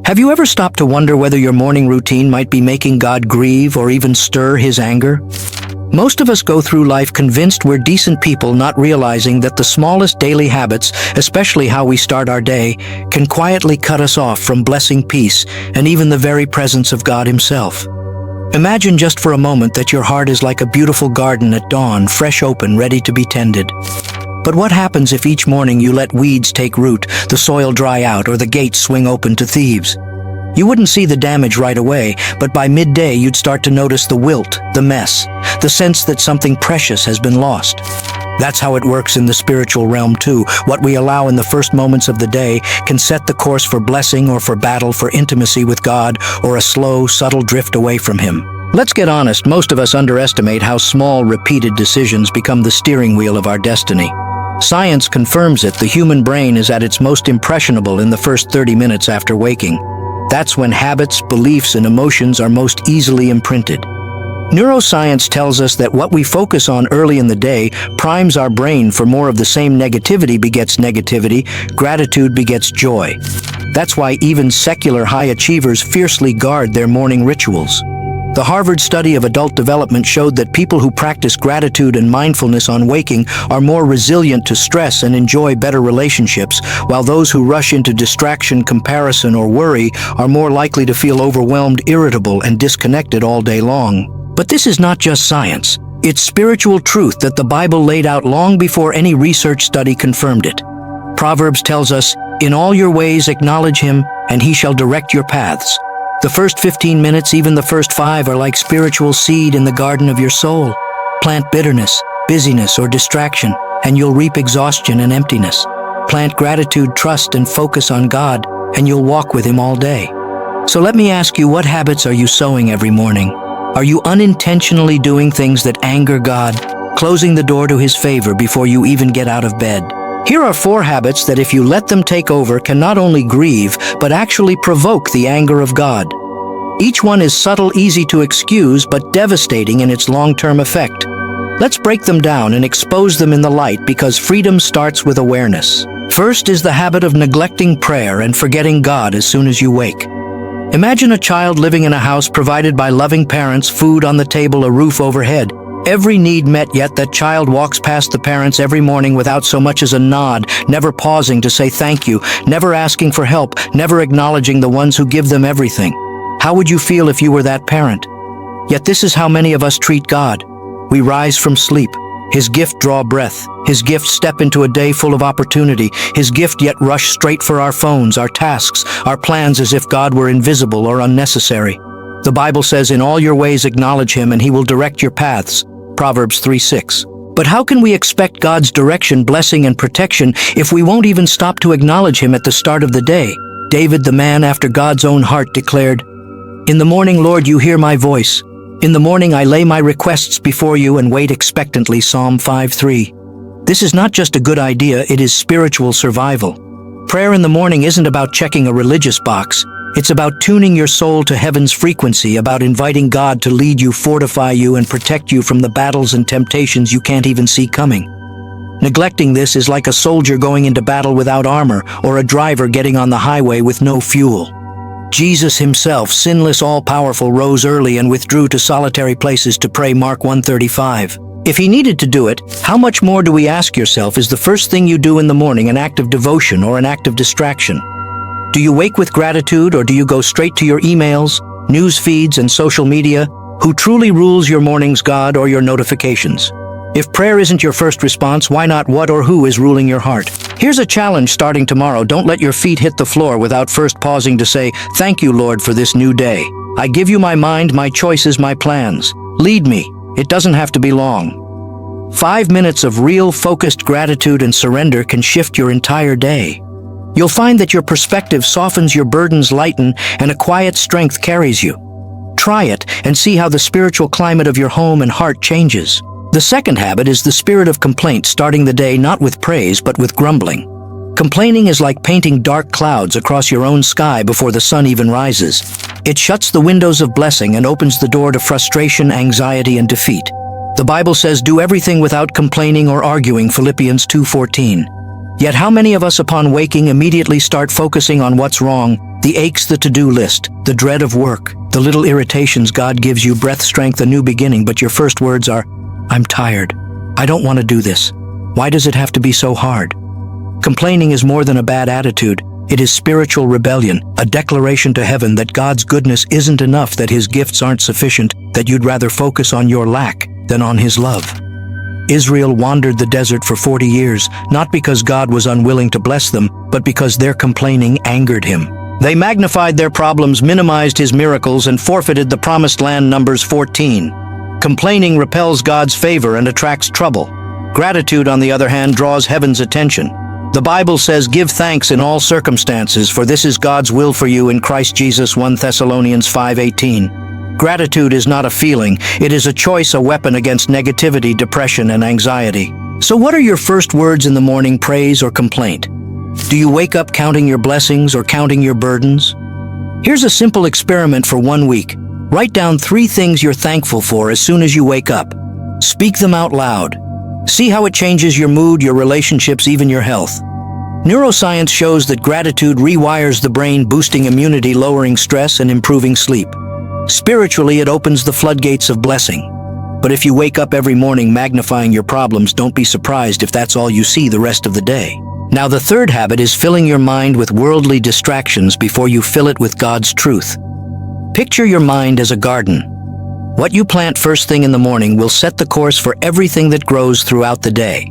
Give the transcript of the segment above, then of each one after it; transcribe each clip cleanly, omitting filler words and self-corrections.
Have you ever stopped to wonder whether your morning routine might be making God grieve or even stir his anger? Most of us go through life convinced we're decent people, not realizing that the smallest daily habits, especially how we start our day, can quietly cut us off from blessing, peace, and even the very presence of God himself. Imagine just for a moment that your heart is like a beautiful garden at dawn, fresh open, ready to be tended. But what happens if each morning you let weeds take root, the soil dry out, or the gates swing open to thieves? You wouldn't see the damage right away, but by midday you'd start to notice the wilt, the mess, the sense that something precious has been lost. That's how it works in the spiritual realm too. What we allow in the first moments of the day can set the course for blessing or for battle, for intimacy with God, or a slow, subtle drift away from him. Let's get honest, most of us underestimate how small, repeated decisions become the steering wheel of our destiny. Science confirms it. The human brain is at its most impressionable in the first 30 minutes after waking. That's when habits, beliefs, and emotions are most easily imprinted. Neuroscience tells us that what we focus on early in the day primes our brain for more of the same. Negativity begets negativity, gratitude begets joy. That's why even secular high achievers fiercely guard their morning rituals. The Harvard study of adult development showed that people who practice gratitude and mindfulness on waking are more resilient to stress and enjoy better relationships, while those who rush into distraction, comparison, or worry are more likely to feel overwhelmed, irritable, and disconnected all day long. But this is not just science. It's spiritual truth that the Bible laid out long before any research study confirmed it. Proverbs tells us, "In all your ways acknowledge him, and he shall direct your paths." The first 15 minutes, even the first 5, are like spiritual seed in the garden of your soul. Plant bitterness, busyness, or distraction, and you'll reap exhaustion and emptiness. Plant gratitude, trust, and focus on God, and you'll walk with him all day. So let me ask you, what habits are you sowing every morning? Are you unintentionally doing things that anger God, closing the door to his favor before you even get out of bed? Here are 4 habits that, if you let them take over, can not only grieve, but actually provoke the anger of God. Each one is subtle, easy to excuse, but devastating in its long-term effect. Let's break them down and expose them in the light, because freedom starts with awareness. First is the habit of neglecting prayer and forgetting God as soon as you wake. Imagine a child living in a house provided by loving parents, food on the table, a roof overhead. Every need met, yet that child walks past the parents every morning without so much as a nod, never pausing to say thank you, never asking for help, never acknowledging the ones who give them everything. How would you feel if you were that parent? Yet this is how many of us treat God. We rise from sleep. His gift, draw breath. His gift, step into a day full of opportunity. His gift, yet rush straight for our phones, our tasks, our plans, as if God were invisible or unnecessary. The Bible says, "In all your ways acknowledge him, and he will direct your paths." Proverbs 3:6. But how can we expect God's direction, blessing, and protection if we won't even stop to acknowledge him at the start of the day? David, the man after God's own heart, declared, "In the morning, Lord, you hear my voice. In the morning I lay my requests before you and wait expectantly." Psalm 5:3. This is not just a good idea, it is spiritual survival. Prayer in the morning isn't about checking a religious box. It's about tuning your soul to heaven's frequency, about inviting God to lead you, fortify you, and protect you from the battles and temptations you can't even see coming. Neglecting this is like a soldier going into battle without armor, or a driver getting on the highway with no fuel. Jesus himself, sinless, all-powerful, rose early and withdrew to solitary places to pray. Mark 1:35. If he needed to do it, how much more do we ask yourself? Is the first thing you do in the morning an act of devotion or an act of distraction? Do you wake with gratitude, or do you go straight to your emails, news feeds, and social media? Who truly rules your mornings, God or your notifications? If prayer isn't your first response, why not what or who is ruling your heart? Here's a challenge starting tomorrow. Don't let your feet hit the floor without first pausing to say, "Thank you, Lord, for this new day. I give you my mind, my choices, my plans. Lead me." It doesn't have to be long. 5 minutes of real, focused gratitude and surrender can shift your entire day. You'll find that your perspective softens, your burdens lighten, and a quiet strength carries you. Try it and see how the spiritual climate of your home and heart changes. The second habit is the spirit of complaint, starting the day not with praise but with grumbling. Complaining is like painting dark clouds across your own sky before the sun even rises. It shuts the windows of blessing and opens the door to frustration, anxiety, and defeat. The Bible says, "Do everything without complaining or arguing," Philippians 2:14. Yet how many of us upon waking immediately start focusing on what's wrong, The aches, the to-do list, the dread of work, the little irritations. God gives you breath, strength, a new beginning, but your first words are, "I'm tired. I don't want to do this. Why does it have to be so hard?" Complaining is more than a bad attitude. It is spiritual rebellion, a declaration to heaven that God's goodness isn't enough, that His gifts aren't sufficient, that you'd rather focus on your lack than on His love. Israel wandered the desert for 40 years, not because God was unwilling to bless them, but because their complaining angered Him. They magnified their problems, minimized His miracles, and forfeited the promised land. Numbers 14. Complaining repels God's favor and attracts trouble. Gratitude, on the other hand, draws heaven's attention. The Bible says, "Give thanks in all circumstances, for this is God's will for you in Christ Jesus." 1 Thessalonians 5:18. Gratitude is not a feeling. It is a choice, a weapon against negativity, depression, and anxiety. So what are your first words in the morning, praise or complaint? Do you wake up counting your blessings or counting your burdens? Here's a simple experiment for 1 week. Write down 3 things you're thankful for as soon as you wake up. Speak them out loud. See how it changes your mood, your relationships, even your health. Neuroscience shows that gratitude rewires the brain, boosting immunity, lowering stress, and improving sleep. Spiritually, it opens the floodgates of blessing. But if you wake up every morning magnifying your problems, don't be surprised if that's all you see the rest of the day. Now, the third habit is filling your mind with worldly distractions before you fill it with God's truth. Picture your mind as a garden. What you plant first thing in the morning will set the course for everything that grows throughout the day.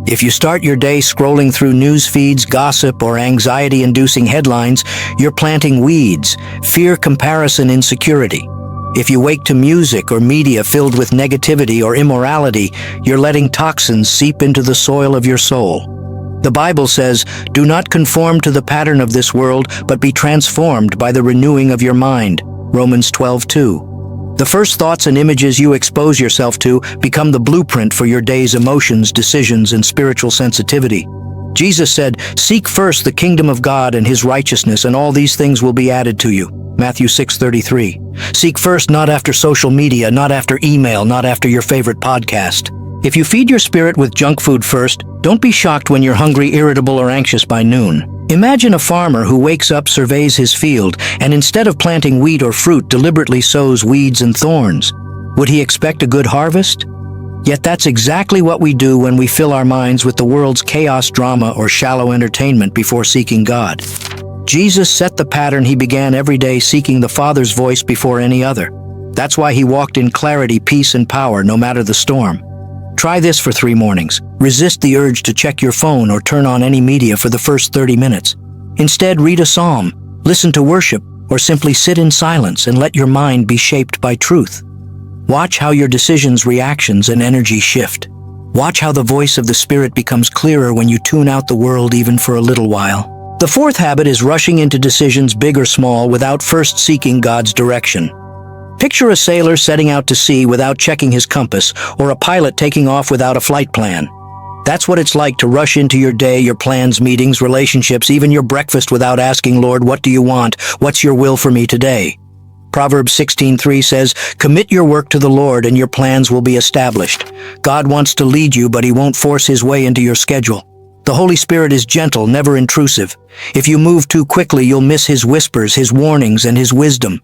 If you start your day scrolling through news feeds, gossip, or anxiety-inducing headlines, you're planting weeds, fear, comparison, insecurity. If you wake to music or media filled with negativity or immorality, you're letting toxins seep into the soil of your soul. The Bible says, "Do not conform to the pattern of this world, but be transformed by the renewing of your mind." Romans 12:2. The first thoughts and images you expose yourself to become the blueprint for your day's emotions, decisions, and spiritual sensitivity. Jesus said, "Seek first the kingdom of God and His righteousness, and all these things will be added to you." Matthew 6:33. Seek first, not after social media, not after email, not after your favorite podcast. If you feed your spirit with junk food first, don't be shocked when you're hungry, irritable, or anxious by noon. Imagine a farmer who wakes up, surveys his field, and instead of planting wheat or fruit, deliberately sows weeds and thorns. Would he expect a good harvest? Yet that's exactly what we do when we fill our minds with the world's chaos, drama, or shallow entertainment before seeking God. Jesus set the pattern. He began every day seeking the Father's voice before any other. That's why He walked in clarity, peace, and power, no matter the storm. Try this for 3 mornings. Resist the urge to check your phone or turn on any media for the first 30 minutes. Instead, read a psalm, listen to worship, or simply sit in silence and let your mind be shaped by truth. Watch how your decisions, reactions, and energy shift. Watch how the voice of the Spirit becomes clearer when you tune out the world even for a little while. The fourth habit is rushing into decisions, big or small, without first seeking God's direction. Picture a sailor setting out to sea without checking his compass, or a pilot taking off without a flight plan. That's what it's like to rush into your day, your plans, meetings, relationships, even your breakfast without asking, "Lord, what do you want? What's your will for me today?" Proverbs 16:3 says, "Commit your work to the Lord and your plans will be established." God wants to lead you, but He won't force His way into your schedule. The Holy Spirit is gentle, never intrusive. If you move too quickly, you'll miss His whispers, His warnings, and His wisdom.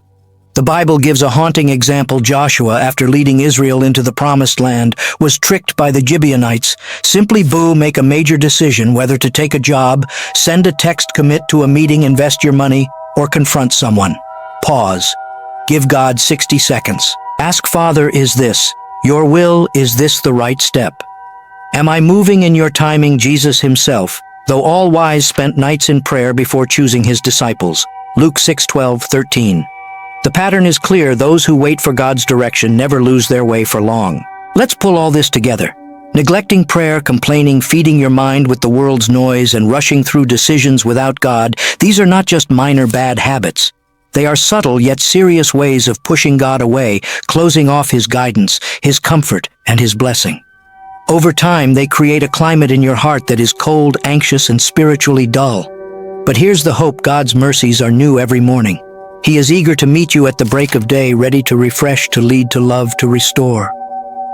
The Bible gives a haunting example. Joshua, after leading Israel into the Promised Land, was tricked by the Gibeonites. Simply make a major decision whether to take a job, send a text, commit to a meeting, invest your money, or confront someone. Pause. Give God 60 seconds. Ask, "Father, is this your will? Is this the right step? Am I moving in your timing?" Jesus Himself, though all wise, spent nights in prayer before choosing His disciples. Luke 6:12-13. The pattern is clear. Those who wait for God's direction never lose their way for long. Let's pull all this together. Neglecting prayer, complaining, feeding your mind with the world's noise, and rushing through decisions without God, these are not just minor bad habits. They are subtle yet serious ways of pushing God away, closing off His guidance, His comfort, and His blessing. Over time, they create a climate in your heart that is cold, anxious, and spiritually dull. But here's the hope: God's mercies are new every morning. He is eager to meet you at the break of day, ready to refresh, to lead, to love, to restore.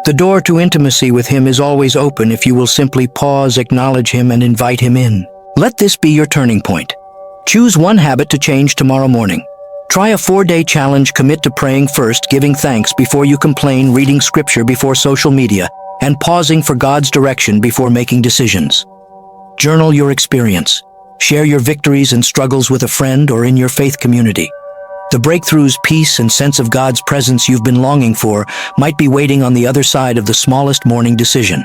The door to intimacy with Him is always open if you will simply pause, acknowledge Him, and invite Him in. Let this be your turning point. Choose one habit to change tomorrow morning. Try a 4-day challenge. Commit to praying first, giving thanks before you complain, reading scripture before social media, and pausing for God's direction before making decisions. Journal your experience. Share your victories and struggles with a friend or in your faith community. The breakthroughs, peace, and sense of God's presence you've been longing for might be waiting on the other side of the smallest morning decision.